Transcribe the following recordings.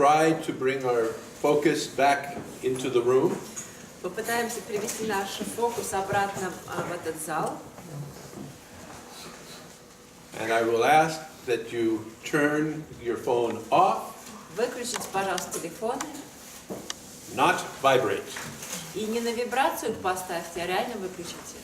try to bring our focus back into the room. Попытаемся привести наш фокус обратно в этот зал. And I will ask that you turn your phone off, Выключите, пожалуйста, телефоны. not vibrate. И не на вибрацию поставьте, а реально выключите.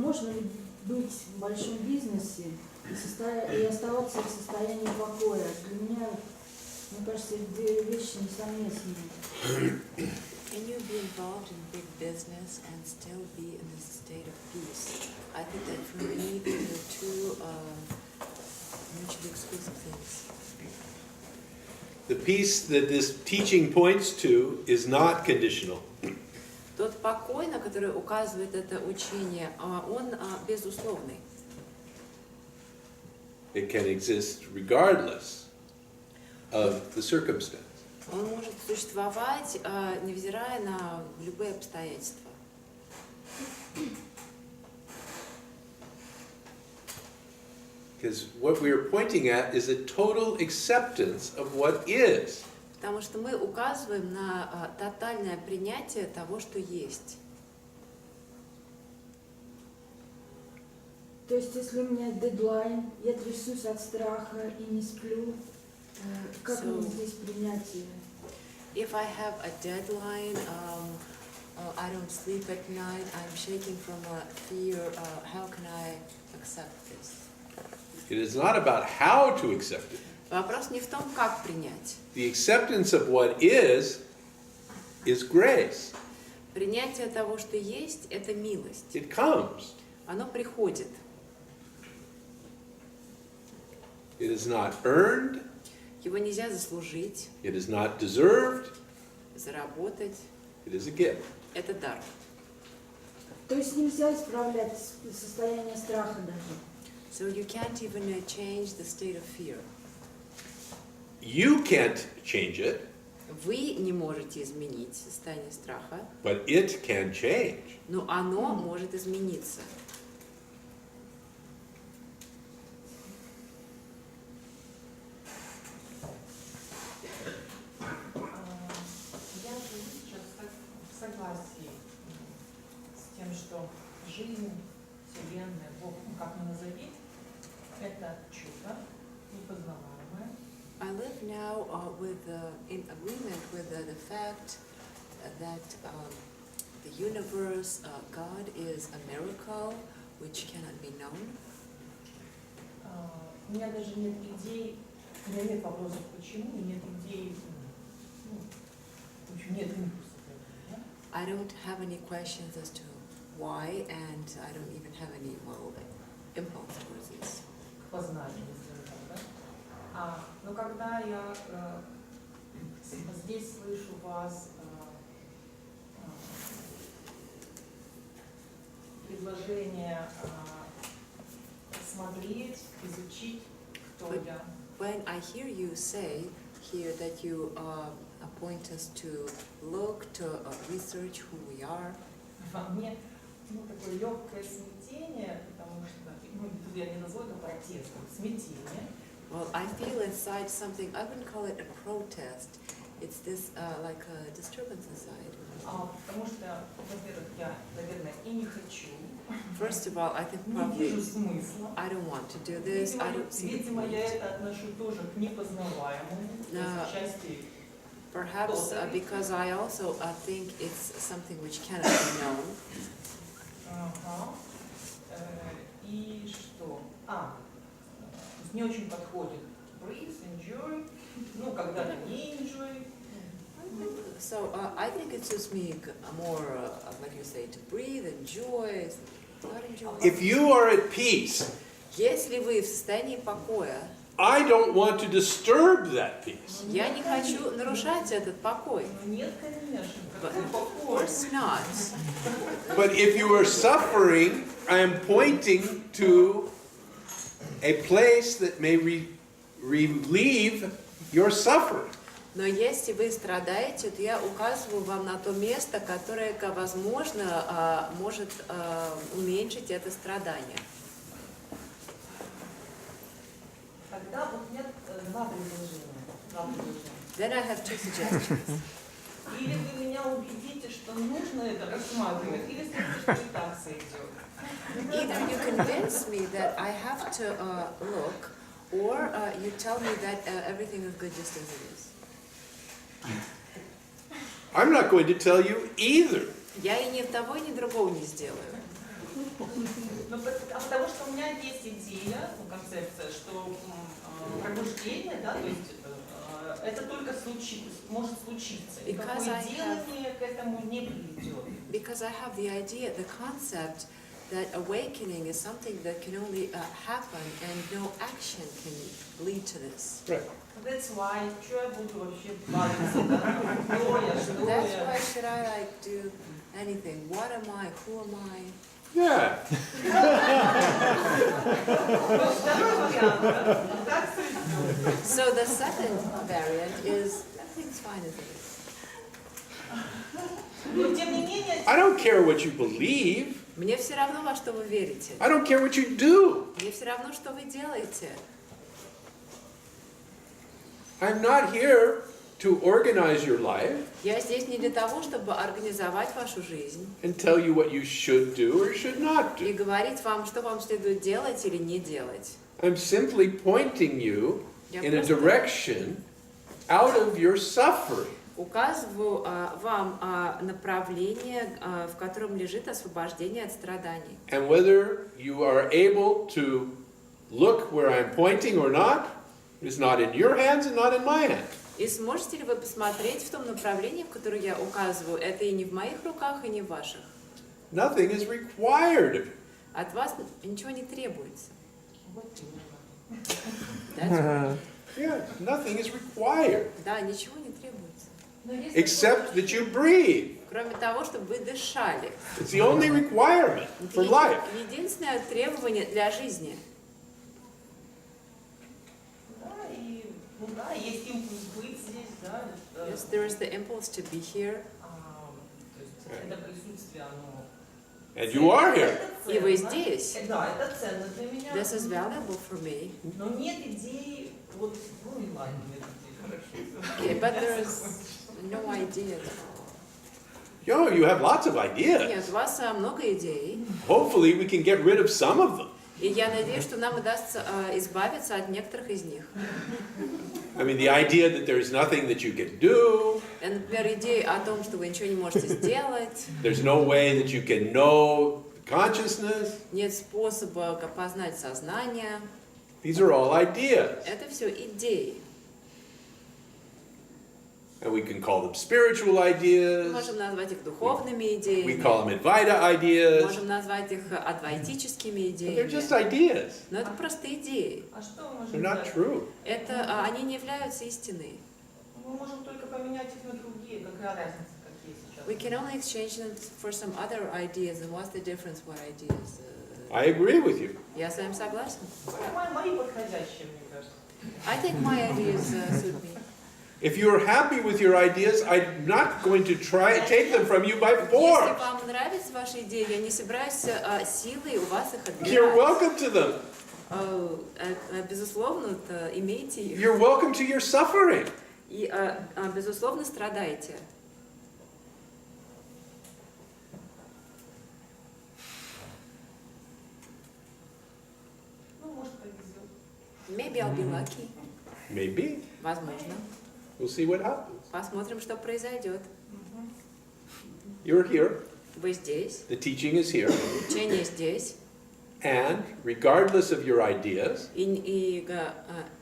можно ли быть в большом бизнесе и оставаться в состоянии покоя? Для меня, мне кажется, эти две вещи несовместимы. Can you be involved in big business and still be in this state of peace? I think that for me, these are two mutually exclusive things. The peace that this teaching points to is not conditional. Тот покой, на который указывает это учение, он безусловный. It can exist regardless of the circumstance. Он может существовать, невзирая на любые обстоятельства. Because what we are pointing at is a total acceptance of what is. Потому что мы указываем на тотальное принятие того, что есть. То есть, если у меня дедлайн, я трясусь от страха и не сплю, как мне здесь принятие? If I have a deadline, I don't sleep at night, I'm shaking from a fear, how can I accept this? It is not about how to accept it. Вопрос не в том, как принять. The acceptance of what is grace. Принятие того, что есть, это милость. It comes. Оно приходит. It is not earned. Его нельзя заслужить, It is not deserved. заработать. It is a gift. Это дар. То есть нельзя исправлять состояние страха даже. So you can't even change the state of fear. You can't change it, Вы не можете изменить состояние страха, but it can change. но оно может измениться. Я живу сейчас в согласии с тем, что жизнь, Вселенная, Бог, как ни назови, это чудо непознаваемое. I live now in agreement with the fact that the universe, God is a miracle which cannot be known. У меня даже нет идей, у меня нет вопросов почему, и нет идей, в общем, нет импульсов. Да? I don't have any questions as to why, and I don't even have any impulse towards this. К познанию, если так, да? Но когда я здесь слышу вас предложение смотреть, изучить, кто я. When I hear you say here that you point us to look, to research who we are, Во мне такое легкое смятение, потому что, тут я не назову это протестом, смятение. well, I feel inside something, I wouldn't call it a protest, it's this like a disturbance inside. Потому что, во-первых, я, наверное, и не хочу, First of all, I think не probably вижу смысла. I don't want to do this, I don't see the Видимо, я point. это отношу тоже к непознаваемому, то есть части. Perhaps because I also think it's something which cannot be known. Ага. И что? Не очень подходит breathe, enjoy, когда-то не enjoy. So I think it suits me more, like you say, to breathe, enjoy, not enjoy. If you are at peace, Если вы в состоянии покоя, I don't want to disturb that peace. я не хочу нарушать этот покой. Нет, конечно, But какой of покой. course not. But if you are suffering, I am pointing to a place that may relieve your suffering. Но если вы страдаете, то я указываю вам на то место, которое, возможно, может уменьшить это страдание. Тогда у меня два предложения. Then I have two suggestions. Или вы меня убедите, что нужно это рассматривать, или скажете, что и так сойдет. Either you convince me that I have to look, or you tell me that everything is good just as it is. I'm not going to tell you either. Я и ни того, ни другого не сделаю. Ну, потому что у меня есть идея, концепция, что пробуждение, да, то есть это только может случиться. Никакое делание к этому не приведет. Because I have the idea, the concept that awakening is something that can only happen and no action can lead to this. Right. That's why, что я буду вообще бавиться, да? Кто я, что That's я? why should I like do anything? What am I? Who am I? Yeah. Второй вариант, да? Так судьба. So the second variant is everything's fine as it is. Но тем не менее, I don't care what you believe. Мне все равно, во что вы верите. I don't care what you do. Мне все равно, что вы делаете. I'm not here to organize your life Я здесь не для того, чтобы организовать вашу жизнь and tell you what you should do or should not и do. говорить вам, что вам следует делать или не делать. I'm simply pointing you Я in a просто direction out of your suffering. указываю вам направление, в котором лежит освобождение от страданий. And whether you are able to look where I'm pointing or not is not in your hands and not in my hands. И сможете ли вы посмотреть в том направлении, в которое я указываю? Это и не в моих руках, и не в ваших. Nothing is required of you. От вас ничего не требуется. вот именно. That's right. Yeah, nothing is required Да, ничего не требуется. Но есть except that you breathe. Кроме того, чтобы вы дышали. It's the only requirement for life. Единственное требование для жизни. Ну да, есть импульс быть здесь, да. Yes, there is the impulse to be here. То есть это присутствие, оно... And you are here. Это ценно. И вы здесь. Да, это ценно для меня. This is valuable for me. Но нет идеи, вот, ну и ладно, нет идеи, хорошо. Okay, but there is no idea. Yo, you have lots of ideas. Нет, у вас много идей. Hopefully we can get rid of some of them. И я надеюсь, что нам удастся избавиться от некоторых из них. I mean, the idea that there's nothing that you can do, Например, идея о том, что вы ничего не можете сделать, there's no way that you can know consciousness. нет способа познать сознание. These are all ideas. Это все идеи. And we can call them spiritual Мы ideas. можем назвать их духовными We идеями, call them Advaita ideas. можем назвать их адвайтическими But they're just идеями. ideas. Но это просто идеи. А что мы They're можем not сделать? true. Это, они не являются истиной. Мы можем только поменять их на другие, какая разница, какие сейчас. We can only exchange them for some other ideas. And what's the difference? What ideas? I agree with you. Я с вами согласна. Мои подходящие, мне кажется. I think my ideas suit me. If you're happy with your ideas, I'm not going to try take them from you by Если force. вам нравятся ваши идеи, я не собираюсь силой у вас их You're отбирать. welcome to them. Безусловно, имейте их. You're welcome to your suffering. И, безусловно, страдайте. Ну, может, повезет. Maybe I'll be lucky. Maybe. Возможно. We'll see what happens. Посмотрим, что произойдет. You're here. Вы здесь, The teaching is here. учение здесь. And regardless of your ideas, И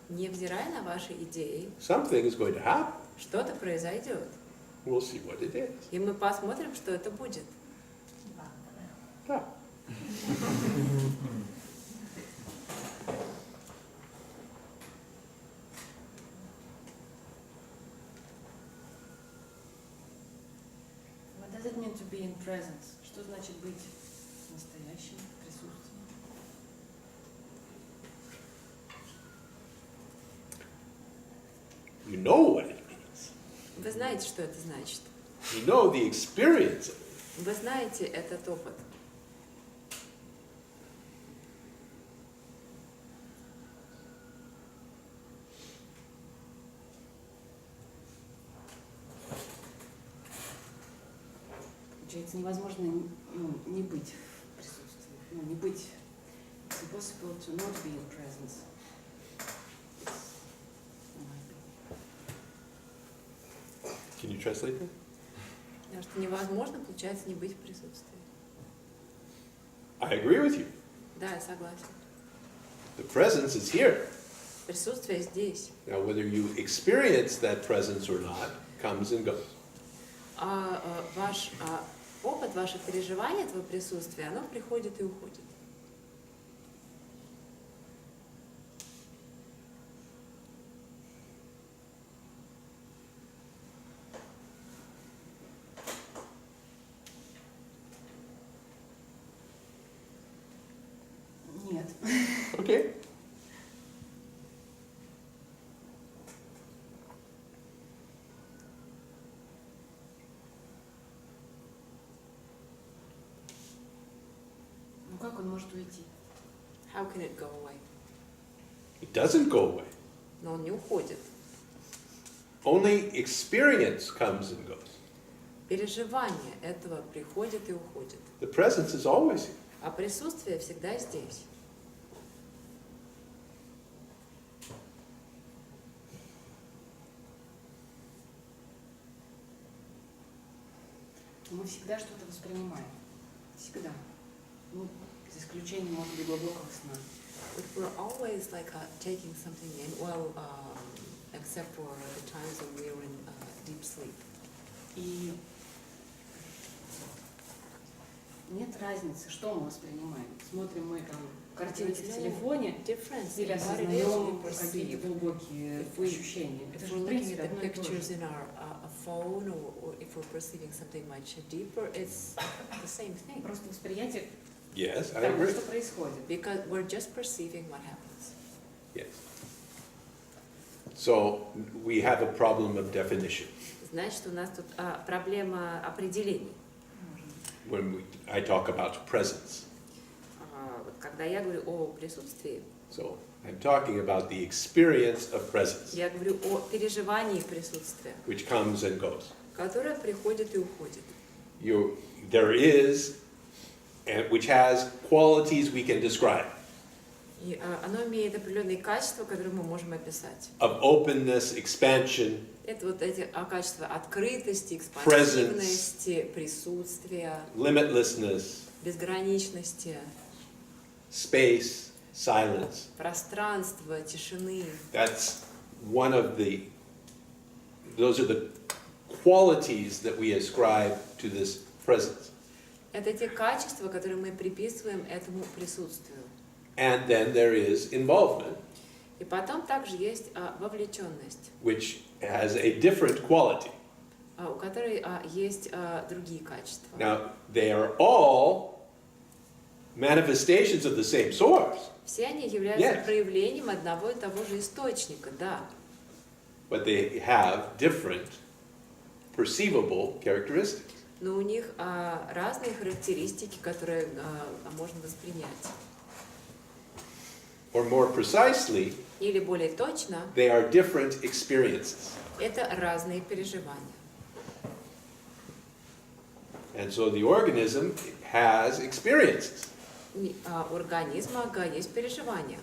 невзирая на ваши идеи, something is going to happen. что-то произойдет. We'll see what it is. И мы посмотрим, что это будет. Yeah. What does it mean to be in presence? Что значит быть настоящим присутствием? You know what it means. Вы знаете, что это значит. You know the experience of it. Вы знаете этот опыт. Получается, невозможно не быть в присутствии, не быть. It's impossible to not be in presence. Can you translate that? Потому что невозможно, получается, не быть в присутствии. I agree with you. Да, я согласен. The presence is here. Присутствие здесь. Now, whether you experience that presence or not comes and goes. Ваш опыт, ваше переживание этого присутствия, оно приходит и уходит. Нет. Okay. Ну как он может уйти? How can it go away? It doesn't go away. Но он не уходит. Only experience comes and goes. Переживание этого приходит и уходит. The presence is always here. А присутствие всегда здесь. Мы всегда что-то воспринимаем. Всегда. Ну, за исключением, может быть, глубокого сна. But we're always like taking something in, well, except for the times when we're in deep sleep. И нет разницы, что мы воспринимаем. Смотрим мы там картинки в телефоне Difference или in what it is we осознаем какие-то perceive. глубокие If we- ощущения. Это If же, we're в looking принципе, at the одно и то же. pictures in our phone, or if we're perceiving something much deeper, it's the same thing. Просто восприятие Yes, I того, agree. что происходит. Because we're just perceiving what happens. Yes. So we have a problem of definition. Значит, у нас тут проблема определений. When I talk about presence. Вот когда я говорю о присутствии, So I'm talking about the experience of presence, я говорю о переживании присутствия, which comes and goes. которое приходит и уходит. There is, and which has qualities we can describe, И оно имеет определенные качества, которые мы можем описать. of openness, expansion, Это вот эти качества открытости, экспансивности, присутствия, limitlessness, безграничности, space, silence. пространства, тишины. Those are the qualities that we ascribe to this presence. Это те качества, которые мы приписываем этому присутствию. And then there is involvement, И потом также есть вовлеченность, which has a different quality. у которой есть другие качества. Now, they are all manifestations of the same source, Все они являются Yes. проявлением одного и того же источника, да. but they have different perceivable characteristics. Но у них разные характеристики, которые можно воспринять. Or more precisely, Или более точно, they are different experiences. это разные переживания. And so the organism has experiences. У организма есть переживания.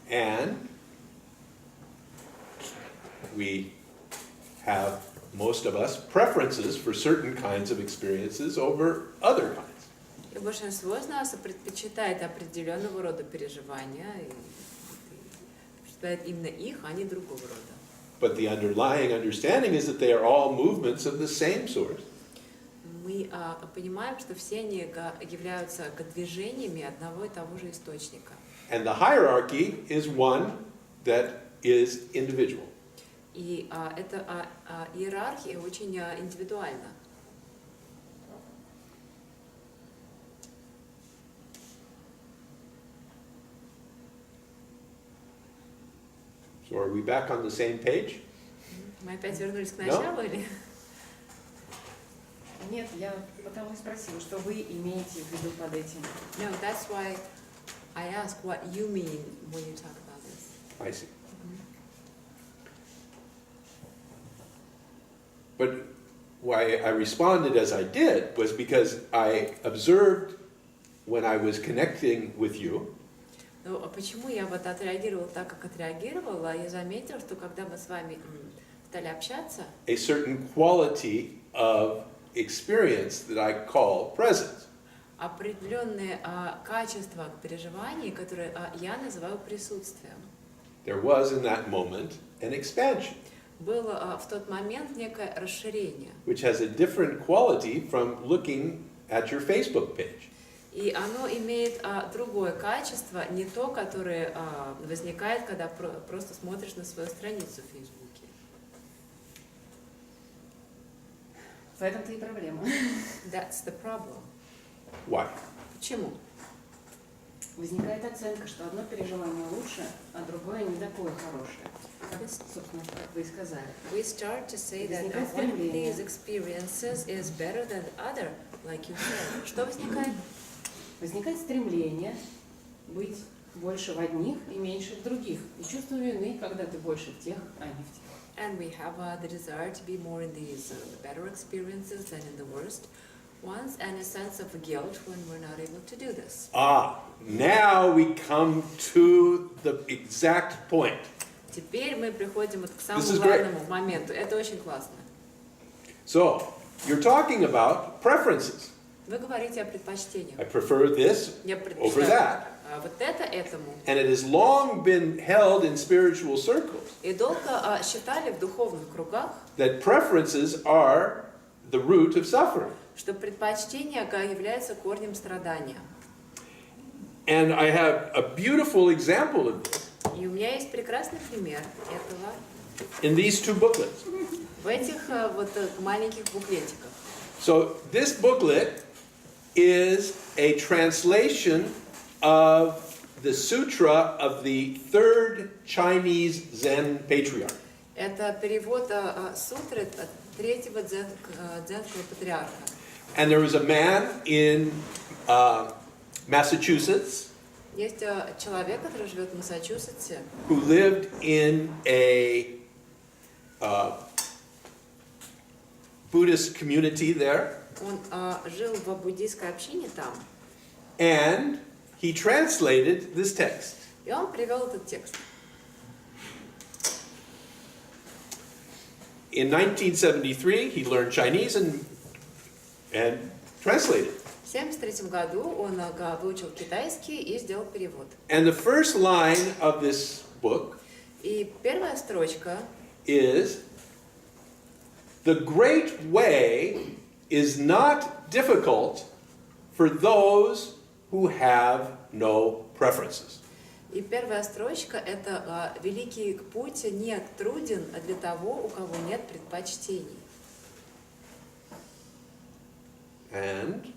And we have, most of us, preferences for certain kinds of experiences over other kinds. И большинство из нас предпочитает определенного рода переживания, и предпочитает именно их, а не другого рода. But the underlying understanding is that they are all movements of the same source. Мы понимаем, что все они являются движениями одного и того же источника. And the hierarchy is one that is individual. И эта иерархия очень индивидуальна. So are we back on the same page? Мы опять вернулись к No. началу, или? Нет, я потому и спросила, что вы имеете в виду под этим. No, that's why I ask what you mean when you talk about this. I see. But why I responded as I did was because I observed when I was connecting with you, Но почему я вот отреагировала так, как отреагировала? Я заметила, что когда мы с вами стали общаться, a certain quality of experience that I call presence. определенные качества переживаний, которые я называю присутствием. There was in that moment an expansion, Было в тот момент некое расширение. which has a different quality from looking at your Facebook page. И оно имеет другое качество, не то, которое возникает, когда просто смотришь на свою страницу в Фейсбуке. В этом-то и проблема. That's the problem. Why? Почему? Возникает оценка, что одно переживание лучше, а другое не такое хорошее. Как, собственно, как вы и сказали. We start to say that Возникает one of стремление. these experiences is better than the other, like you said. Что возникает? Возникает стремление быть больше в одних и меньше в других. И чувство вины, когда ты больше в тех, а не в тех. And we have the desire to be more in these better experiences than in the worst ones, and a sense of guilt when we're not able to do this. Now we come to the exact point. Теперь мы приходим вот к This самому is great. главному моменту. Это очень классно. So, you're talking about preferences. Вы говорите о предпочтениях. I prefer this Я over предпочитаю that. вот это этому. And it has long been held in spiritual circles И долго считали в духовных кругах, that preferences are the root of suffering. что предпочтение является корнем страдания. And I have a beautiful example of this И у меня есть прекрасный пример этого in these two booklets. в этих вот маленьких буклетиках. So this booklet is a translation of the sutra of the third Chinese Zen patriarch. Это перевод сутры третьего дзенского патриарха. And there was a man in Massachusetts Есть человек, который живет в Массачусетсе, who lived in a Buddhist community there, он жил в буддийской общине там, and he translated this text. и он привел этот текст. In 1973, he learned Chinese and translated. В 1973 году он выучил китайский и сделал перевод. And the first line of this book И первая строчка is, "The great way is not difficult for those who have no preferences." И первая строчка это «Великий путь не труден для того, у кого нет предпочтений». And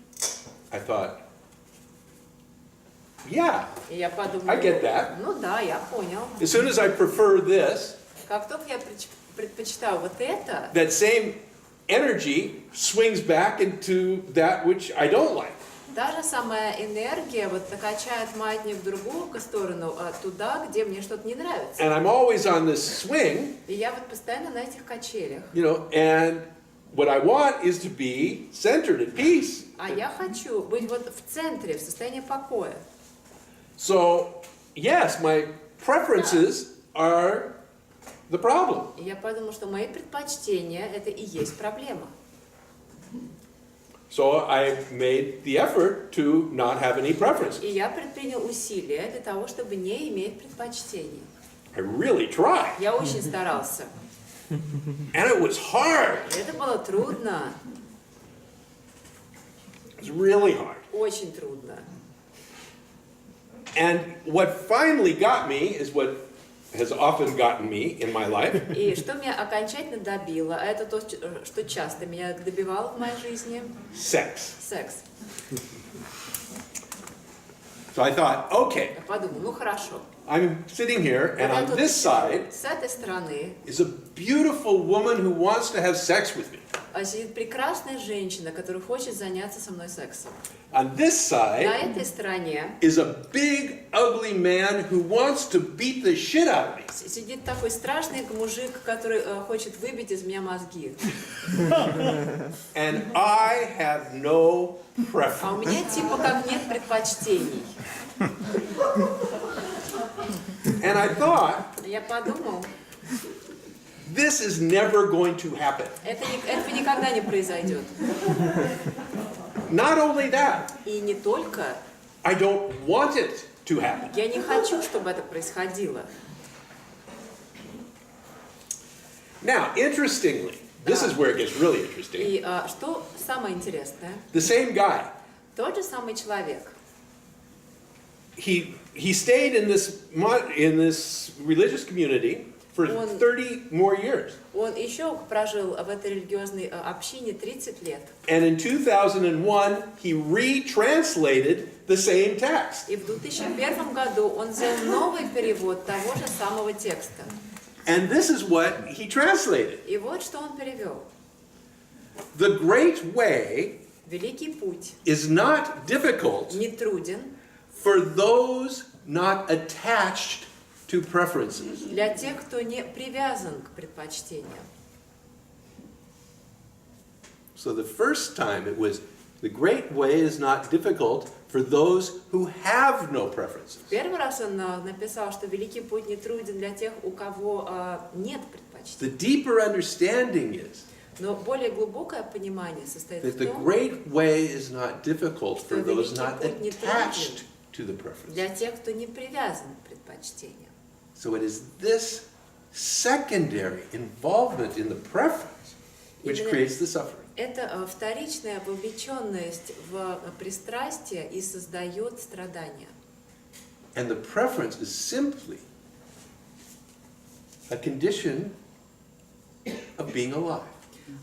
I thought, yeah, И я подумала, I get that. ну да, я понял. As soon as I prefer this, Как только я предпочитаю вот это, that same energy swings back into that which I don't like. та же самая энергия вот качает маятник в другую сторону, туда, где мне что-то не нравится. And I'm always on this swing, И я вот постоянно на этих качелях. and what I want is to be centered at peace. А я хочу быть вот в центре, в состоянии покоя. So, yes, my preferences are the problem. И я подумала, что мои предпочтения это и есть проблема. So I made the effort to not have any preferences. И я предпринял усилия для того, чтобы не иметь предпочтений. I really tried. Я очень старался. And it was hard. И это было трудно, It was really hard. очень трудно. And what finally got me is what has often gotten me in my life. И что меня окончательно добило, а это то, что часто меня добивало в моей жизни, Sex. секс. So I thought, okay, Я подумала, ну хорошо. I'm sitting here, and Вот я on тут this side с этой стороны is a beautiful woman who wants to have sex with me. сидит прекрасная женщина, которая хочет заняться со мной сексом. On this На side этой стороне is a big, ugly man who wants to beat the shit out of me. сидит такой страшный мужик, который хочет выбить из меня мозги. And I have no А у preference. меня типа как нет предпочтений. And I thought, Я подумал, this is never going to happen. этого никогда не произойдет. not only that, И не только, I don't want it to happen. я не хочу, чтобы это происходило. Now, interestingly, this is where it gets really interesting. И что самое интересное, The same guy, тот же самый человек, he stayed in this religious community for 30 more years. он еще прожил в этой религиозной общине 30 лет. And in 2001, he retranslated the same text. И в 2001 году он сделал новый перевод того же самого текста. And this is what he translated. И вот что он перевел. The great way Великий путь is not difficult не труден for those not attached to preferences. для тех, кто не привязан к предпочтениям. So the first time it was, the great way is not difficult for those who have no preferences. Первый раз он написал, что великий путь не труден для тех, у кого нет The предпочтений. deeper understanding is Но более глубокое понимание состоит that в the том, great way is not difficult for что those великий not путь не attached труден to the preference. для тех, кто не привязан к предпочтениям. So it is this secondary involvement in the preference which Именно creates the suffering. Это вторичная вовлеченность в пристрастие и создает страдания. And the preference is simply a condition of being alive.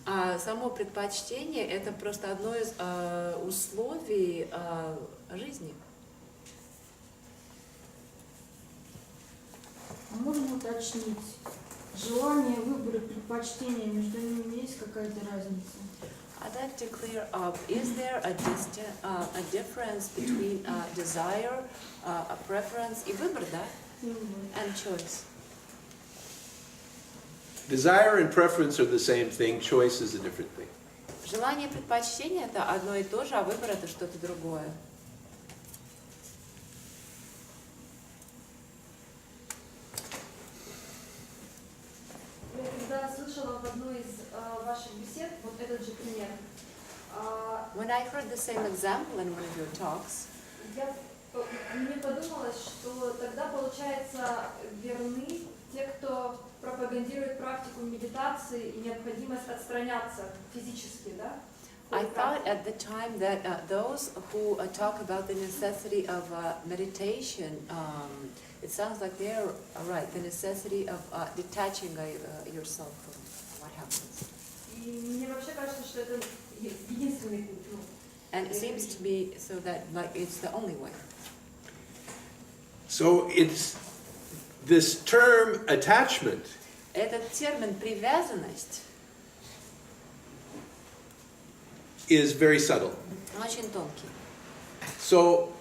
А само предпочтение – это просто одно из условий жизни. А можно уточнить, желание, выбор и предпочтение, между ними есть какая-то разница? I'd like to clear up, is there a difference between desire, a preference и выбор, да? And choice. Desire and preference are the same thing, choice is a different thing. Желание и предпочтение – это одно и то же, а выбор – это что-то другое. Я когда слышала в одной из ваших бесед вот этот же пример, When I heard the same example in one of your talks, мне подумалось, что тогда, получается, верны те, кто пропагандирует практику медитации и необходимость отстраняться физически, да? I thought at the time that those who talk about the necessity of meditation, it sounds like they're right, the necessity of detaching yourself from what happens. И мне вообще кажется, что это единственный путь. And it seems to be so that like it's the only way. So it's this term attachment Этот термин привязанность is very subtle. очень тонкий. So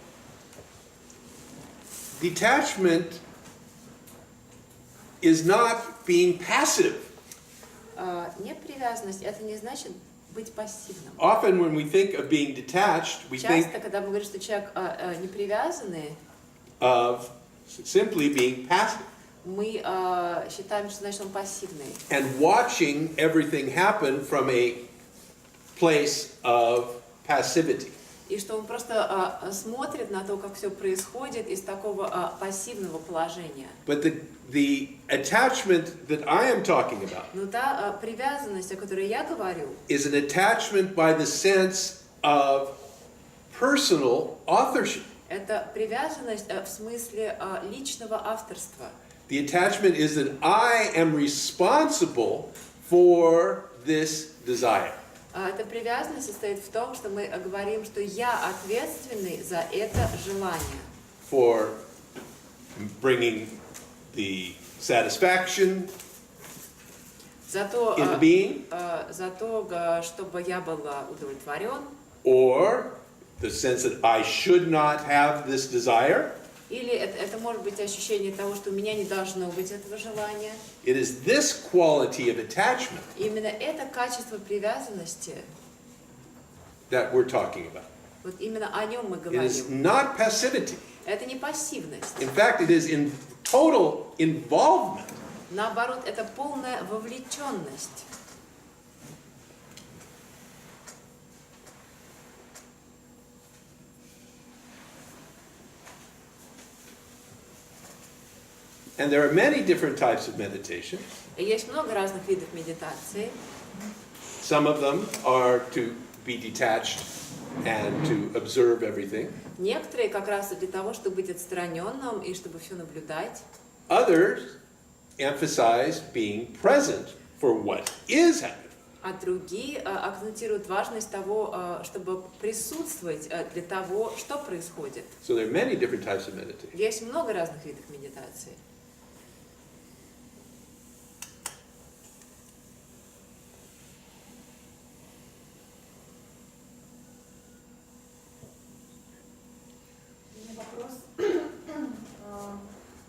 detachment is not being passive. Непривязанность это не значит быть пассивным. Often when we think of being detached, we think Часто, когда мы говорим, что человек не привязанный, of simply being passive мы считаем, что значит он пассивный. and watching everything happen from a place of passivity. И что он просто смотрит на то, как все происходит из такого пассивного положения. But the attachment that I am talking about Но та привязанность, о которой я говорю, is an attachment by the sense of personal authorship. это привязанность в смысле личного авторства. The attachment is that I am responsible for this desire. Эта привязанность состоит в том, что мы говорим, что я ответственный за это желание. For bringing the satisfaction За то, into being, чтобы я был удовлетворен, or the sense that I should not have this desire. или это может быть ощущение того, что у меня не должно быть этого желания. It is this quality of attachment Именно это качество привязанности, that we're talking about. вот именно о нем мы It is говорим. not passivity. Это не пассивность. In fact, it is in total involvement. Наоборот, это полная вовлеченность. And there are many different types of meditation. И есть много разных видов медитации. Some of them are to be detached and to observe everything. Некоторые как раз для того, чтобы быть отстраненным и чтобы все наблюдать. Others emphasize being present for what is happening. А другие акцентируют важность того, чтобы присутствовать для того, что происходит. So there are many different types of meditation. Есть много разных видов медитации. У меня вопрос,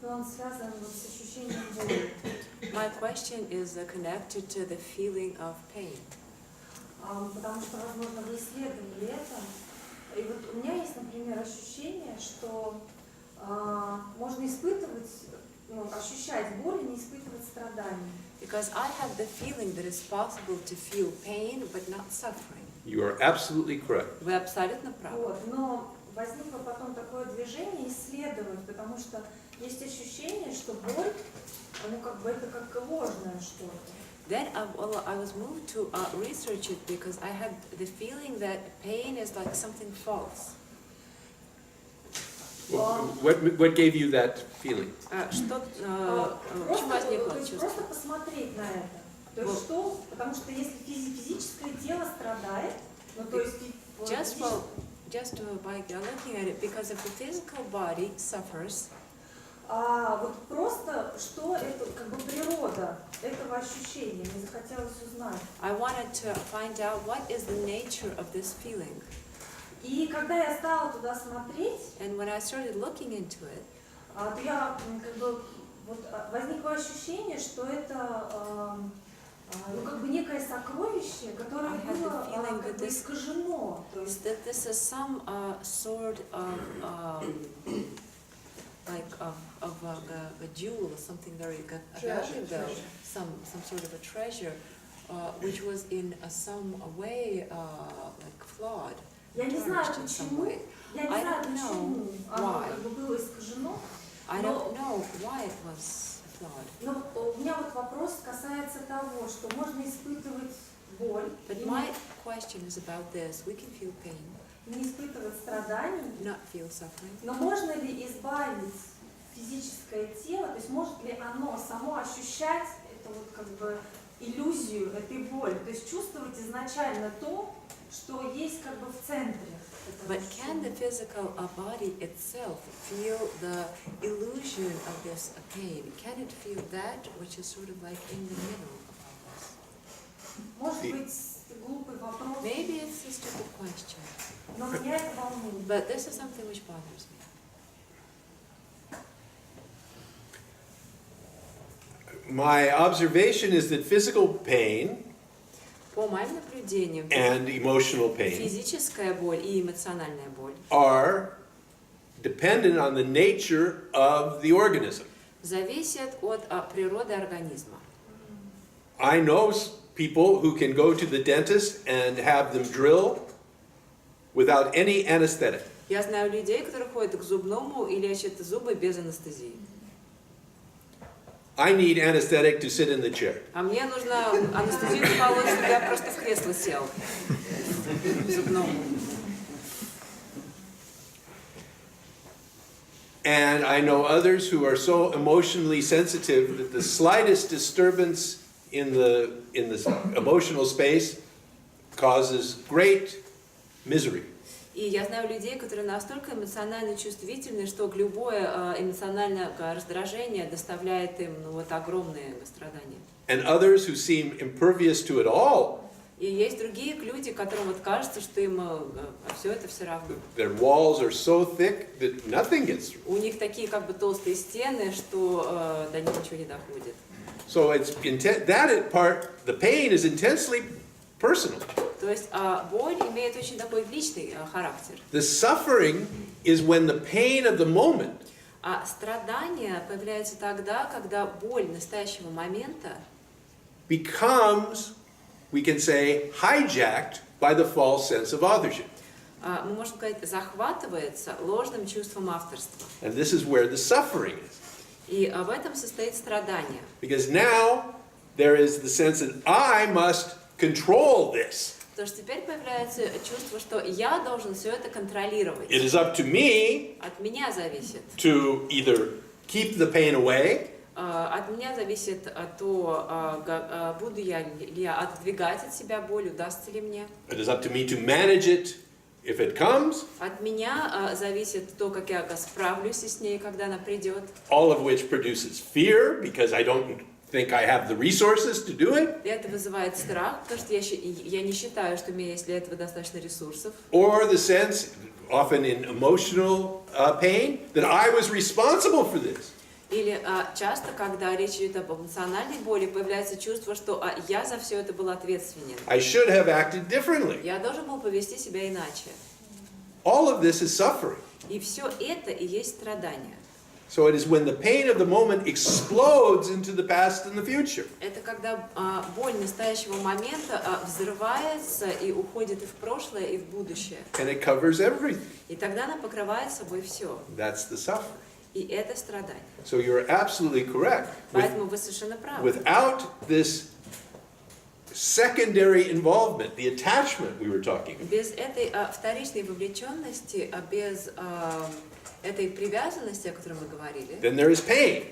но он связан вот с ощущением боли. My question is connected to the feeling of pain. Потому что, возможно, вы исследовали это. И вот у меня есть, например, ощущение, что можно испытывать, ощущать боль и не испытывать страданий. Because I have the feeling that it's possible to feel pain but not suffering. You are absolutely correct. Вы абсолютно правы. Вот. Но возникло потом такое движение исследовать, потому что есть ощущение, что боль, это как ложное что-то. Then I was moved to research it because I had the feeling that pain is like something false. What gave you that feeling? Почему возникло чувство? Просто посмотреть на это. То есть что? Потому что если физическое тело страдает, то есть Just by looking at it, because if the physical body suffers, вот просто что это, природа этого ощущения, мне захотелось узнать. I wanted to find out what is the nature of this feeling. И когда я стала туда смотреть, And when I started looking into it, то я возникло ощущение, что это некое сокровище, которое было искажено. То есть that this is some sort of a jewel or something very valuable, some sort of a treasure, which was in some way like flawed. Я не знаю tarnished in some почему, way. оно было искажено. I don't know why it was flawed. Но у меня вопрос касается того, что можно испытывать боль, But my question is about this. We can feel pain, не испытывать страданий, not feel suffering. но можно ли избавить физическое тело, то есть может ли оно само ощущать эту иллюзию этой боли, то есть чувствовать изначально то, что есть в центре. But can the physical body itself feel the illusion of this pain? Can it feel that which is sort of like in the middle of all this? Может быть, глупый вопрос, Maybe it's a stupid question, но меня это волнует. but this is something which bothers me. My observation is that physical pain По моим наблюдениям, and emotional pain физическая боль и эмоциональная боль are dependent on the nature of the organism. зависят от природы организма. I know people who can go to the dentist and have them drill without any anesthetic. Я знаю людей, которые ходят к зубному и лечат зубы без анестезии. I need anesthetic to sit in the chair. А мне нужно анестезию вколоть, чтобы я просто в кресло сел. Зубному. And I know others who are so emotionally sensitive that the slightest disturbance in the emotional space causes great misery. И я знаю людей, которые настолько эмоционально чувствительны, что любое эмоциональное раздражение доставляет им огромные страдания. And others who seem impervious to it all, И есть другие люди, которым кажется, что им все это все равно. their walls are so thick that nothing gets through. У них такие толстые стены, что до них ничего не доходит. So it's that part, the pain is intensely personal. То есть боль имеет очень такой личный характер. The suffering is when the pain of the moment А страдание появляется тогда, когда боль настоящего момента becomes, we can say, hijacked by the false sense of authorship. мы можем сказать, захватывается ложным чувством авторства. And this is where the suffering is. И в этом состоит страдание. Because now there is the sense that I must control this. Потому что теперь появляется чувство, что я должен все это контролировать. It is up to me От меня зависит. to either keep the pain away От меня зависит то, буду ли я отодвигать от себя боль, удастся ли мне. It is up to me to manage it if it comes, От меня зависит то, как я справлюсь с ней, когда она придет. all of which produces fear because I don't think I have the resources to do it, И это вызывает страх, потому что я не считаю, что у меня есть для этого достаточно ресурсов. or the sense, often in emotional pain, that I was responsible for this. Или часто, когда речь идет об эмоциональной боли, появляется чувство, что я за все это был ответственен. I should have acted differently. Я должен был повести себя иначе. All of this is suffering. И все это и есть страдание. So it is when the pain of the moment explodes into the past and the future. Это когда боль настоящего момента взрывается и уходит и в прошлое, и в будущее. And it covers everything. И тогда она покрывает собой все. That's the suffering. И это страдание. So you're absolutely correct. Поэтому вы совершенно правы. Without this secondary involvement, the attachment we were talking about, Без этой вторичной вовлеченности, без этой привязанности, о которой мы говорили, then there is pain,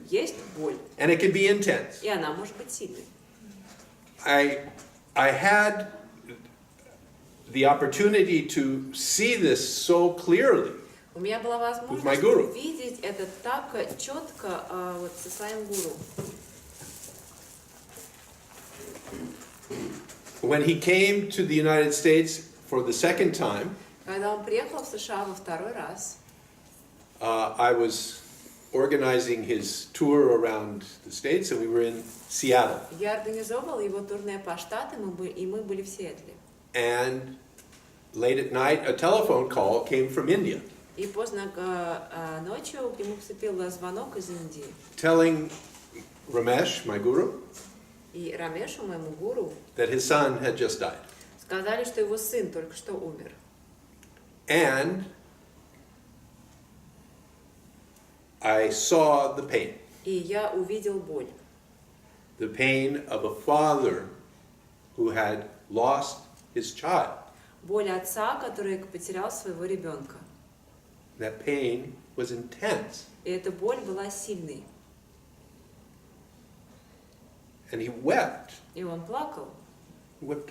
есть боль. and it can be intense. И она может быть сильной. I had the opportunity to see this so clearly У меня была With my возможность guru. увидеть это так четко вот со своим гуру. when he came to the United States for the second time. Когда он приехал в США во второй раз, I was organizing his tour around the States, and we were in Seattle. я организовывала его турне по штатам, и мы были в Сиэтле. And late at night, a telephone call came from India, И поздно ночью к нему поступил звонок из Индии. telling Ramesh, my guru, И Рамешу, моему гуру, that his son had just died. сказали, что его сын только что умер. And I saw the pain. И я увидел боль. The pain of a father who had lost his child. Боль отца, который потерял своего ребенка. That pain was intense. И эта боль была сильной. And he wept. И он плакал. He wept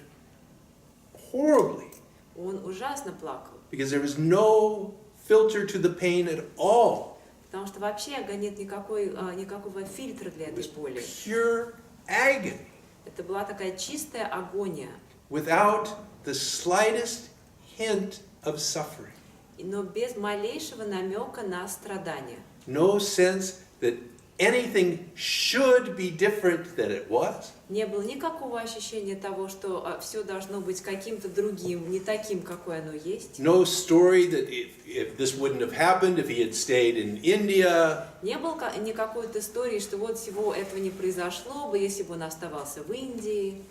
horribly Он ужасно плакал. because there was no filter to the pain at all. Потому что вообще нет никакого фильтра для It этой was боли. pure agony Это была такая чистая агония. without the slightest hint of suffering. Но без малейшего намека на страдания. No sense that anything should be different than it was. Не было никакого ощущения того, что все должно быть каким-то другим, не таким, какое оно есть. No story that if this wouldn't have happened if he had stayed in India. Не было никакой истории, что вот всего этого не произошло бы, если бы он оставался в Индии.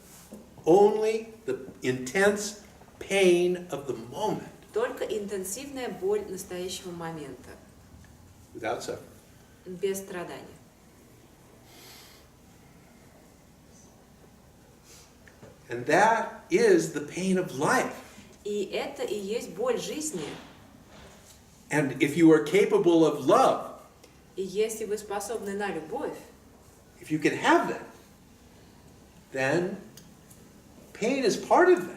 Only the intense pain of the moment Только интенсивная боль настоящего момента, without suffering. без страданий. And that is the pain of life. И это и есть боль жизни. And if you are capable of love, И если вы способны на любовь, if you can have that, then pain is part of that.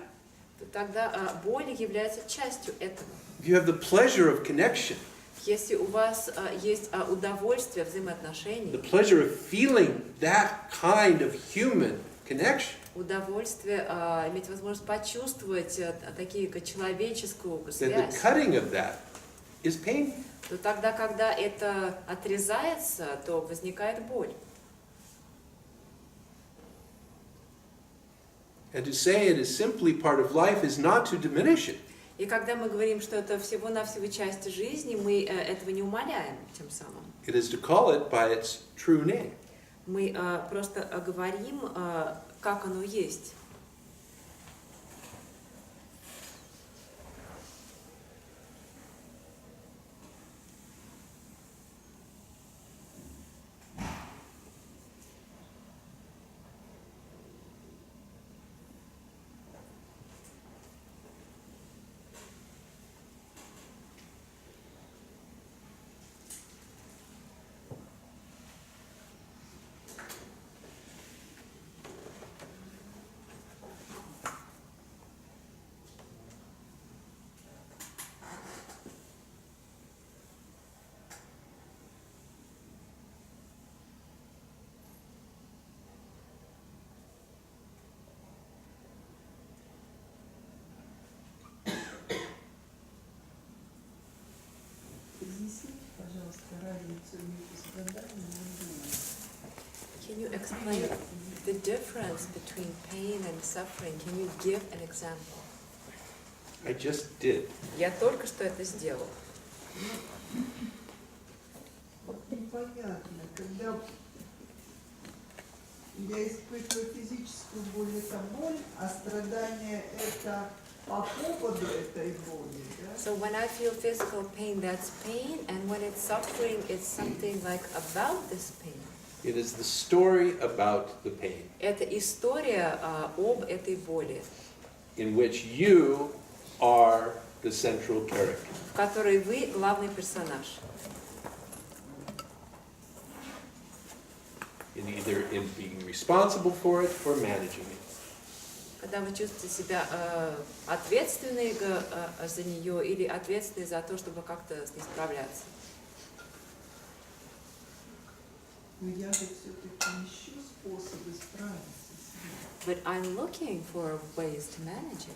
то тогда боль является частью этого. If you have the pleasure of connection, Если у вас есть удовольствие the взаимоотношений, pleasure of feeling that kind of human connection, удовольствие иметь возможность почувствовать такие как человеческую then the связь, cutting of that is painful. то тогда, когда это отрезается, то возникает боль. And to say it is simply part of life is not to diminish it. И когда мы говорим, что это всего-навсего часть жизни, мы этого не умаляем тем самым. It is to call it by its true name. Мы просто говорим, как оно есть. Can you explain the difference between pain and suffering? Can you give an example? I just did. Я только что это сделал. Вот непонятно, когда я испытываю физическую боль, это боль, а страдание это по поводу этой боли, да? So when I feel physical pain, that's pain, and when it's suffering, it's something like about this pain. It is the story about the pain, Это история об этой боли, in which you are the central character. в которой вы главный персонаж. In either in being responsible for it or managing it. Когда вы чувствуете себя ответственной за нее или ответственной за то, чтобы как-то с ней справляться. Но я же все-таки ищу способы справиться с ним. But I'm looking for ways to manage it.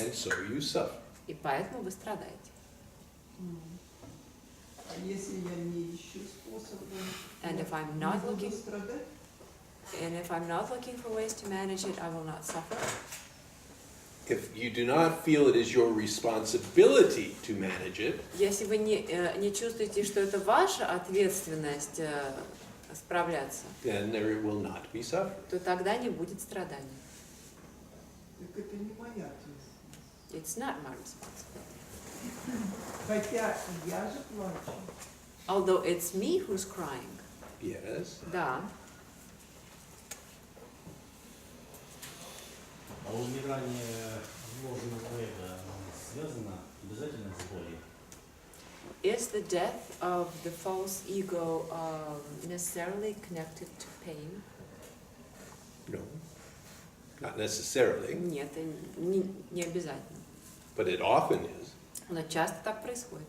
And so you suffer. И поэтому вы страдаете. А если я не ищу способы, And if I'm не not буду looking, страдать? and if I'm not looking for ways to manage it, I will not suffer. If you do not feel it is your responsibility to manage it, Если вы не чувствуете, что это ваша ответственность справляться, then there will not be suffering. то тогда не будет страданий. Так это не моя ответственность. It's not my responsibility. Хотя я же плачу. Although it's me who's crying. Yes. Да. А умирание ложного эго связано обязательно с болью? Is the death of the false ego necessarily connected to pain? No. Not necessarily, Нет, не обязательно. but it often is. Но часто так происходит.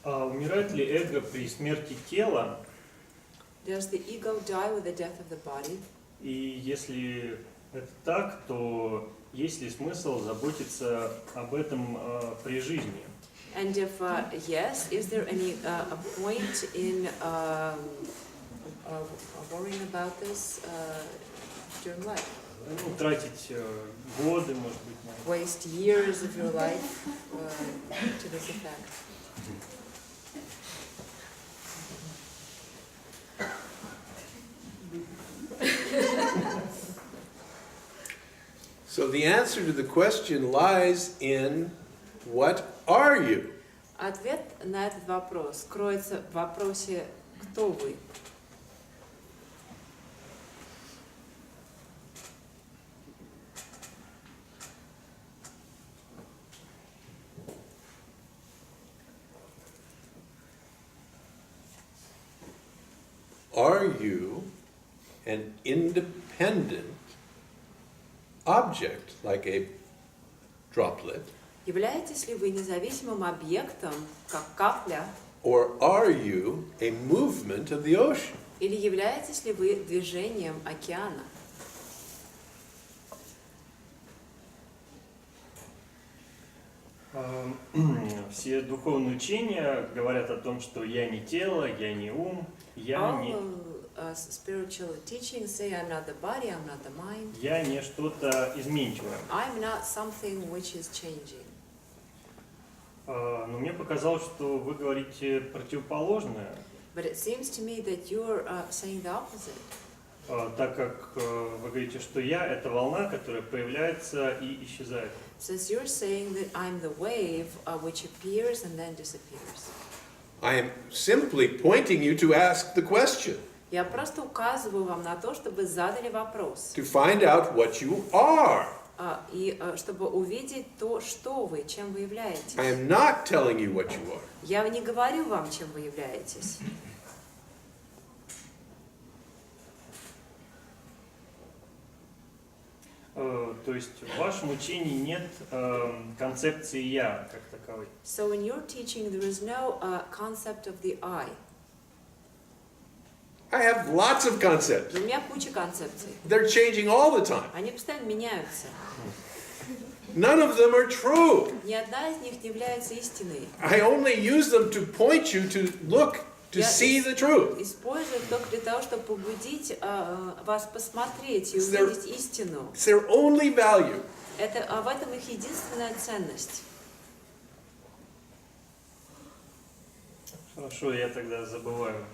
А умирает ли эго при смерти тела? Does the ego die with the death of the body? И если это так, то есть ли смысл заботиться об этом при жизни? And if yes, is there any a point in worrying about this during life? Ну, тратить годы, может быть, на это. Waste years of your life to this effect? So the answer to the question lies in what are you? Ответ на этот вопрос кроется в вопросе «Кто вы?». Are you an independent object, like a droplet, Являетесь ли вы независимым объектом, как капля, or are you a movement of the ocean? или являетесь ли вы движением океана? Все духовные учения говорят о том, что я не тело, я не ум, Spiritual teachings say I'm not the body, I'm not the mind. я не что-то изменчивое. I'm not something which is changing. Но мне показалось, что вы говорите противоположное, But it seems to me that you're saying the opposite. так как вы говорите, что я — это волна, которая появляется и исчезает. Since you're saying that I'm the wave which appears and then disappears. I am simply pointing you to ask the question, Я просто указываю вам на то, чтобы задали вопрос. to find out what you are. И чтобы увидеть то, что вы, чем вы являетесь. I am not telling you what you are. Я не говорю вам, чем вы являетесь. То есть в вашем учении нет концепции «я» как таковой. So in your teaching there is no concept of the I. I have lots of concepts. У меня куча концепций. They're changing all the time. Они постоянно меняются. None of them are true. Ни одна из них не является истиной. I only use them to point you to look, to see the truth. Использую только для того, чтобы побудить вас посмотреть и увидеть истину. It's their only value. В этом их единственная ценность. Хорошо, я тогда забываю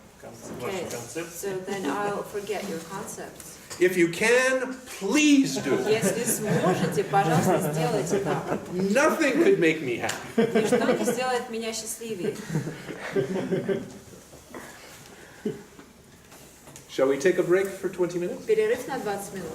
ваши Okay, концепции. so then I'll forget your concepts. If you can, please do. Если сможете, пожалуйста, сделайте так. Nothing could make me happy. Ничто не сделает меня счастливее. Shall we take a break for 20 minutes? Перерыв на 20 минут.